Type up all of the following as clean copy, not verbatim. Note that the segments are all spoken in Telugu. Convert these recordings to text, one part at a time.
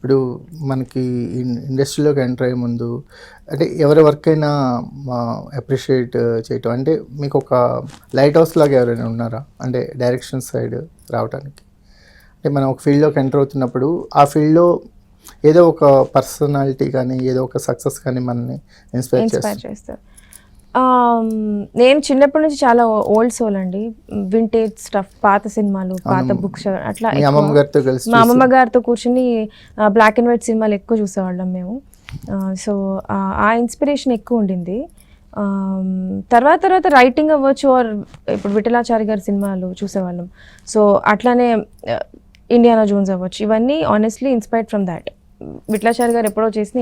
ఇప్పుడు మనకి ఇండస్ట్రీలోకి ఎంటర్ అయ్యే ముందు అంటే ఎవరి వర్క్ అయినా అప్రిషియేట్ చేయటం అంటే మీకు ఒక లైట్ హౌస్ లాగా ఎవరైనా ఉన్నారా అంటే డైరెక్షన్ సైడ్ రావడానికి? అంటే మనం ఒక ఫీల్డ్లోకి ఎంటర్ అవుతున్నప్పుడు ఆ ఫీల్డ్లో ఏదో ఒక పర్సనాలిటీ కానీ ఏదో ఒక సక్సెస్ కానీ మనని ఇన్స్పైర్ చేస్తారు. నేను చిన్నప్పటి నుంచి చాలా ఓల్డ్ సోల్ అండి. వింటేజ్ స్టఫ్, పాత సినిమాలు, పాత బుక్స్ అట్లా. మా అమ్మమ్మ గారితో కూర్చుని బ్లాక్ అండ్ వైట్ సినిమాలు ఎక్కువ చూసేవాళ్ళం మేము. సో ఆ ఇన్స్పిరేషన్ ఎక్కువ ఉండింది. తర్వాత రైటింగ్ అవ్వచ్చు, ఆర్ ఇప్పుడు విఠలాచారి గారి సినిమాలు చూసేవాళ్ళం. సో అట్లానే ఇండియానా జోన్స్ అవ్వచ్చు, ఇవన్నీ honestly inspired from that. Vithalacharya garu ఎప్పుడో చేసిన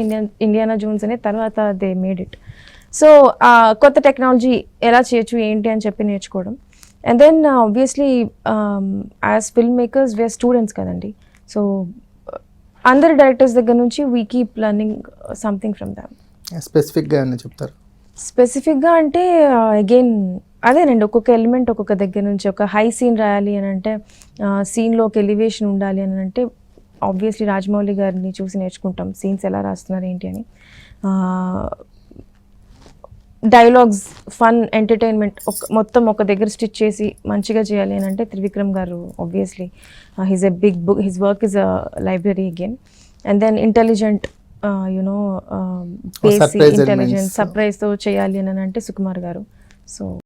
ఇండియానా జోన్స్ అనే తర్వాత దే మేడ్ ఇట్. సో కొత్త టెక్నాలజీ ఎలా చేయొచ్చు ఏంటి అని చెప్పి నేర్చుకోవడం. And then obviously as film makers we are students కదండి. సో అందరి డైరెక్టర్స్ దగ్గర నుంచి we keep learning something from them. స్పెసిఫిక్గా ఏమైనా చెప్తారు? స్పెసిఫిక్గా అంటే అగైన్ అదేనండి, ఒక్కొక్క ఎలిమెంట్ ఒక్కొక్క దగ్గర నుంచి. ఒక హై సీన్ రాయాలి అని అంటే, సీన్లో ఒక ఎలివేషన్ ఉండాలి అని అంటే ఆబ్వియస్లీ రాజమౌళి గారిని చూసి నేర్చుకుంటాం, సీన్స్ ఎలా రాస్తున్నారు ఏంటి అని. డైలాగ్స్, ఫన్, ఎంటర్టైన్మెంట్ మొత్తం ఒక దగ్గర స్టిచ్ చేసి మంచిగా చేయాలి అని అంటే త్రివిక్రమ్ గారు obviously he's a big book, his work is a library again. And then intelligent, పేసి ఇంటెలిజెంట్ సర్ప్రైజ్తో చేయాలి అని అంటే సుకుమార్ గారు. సో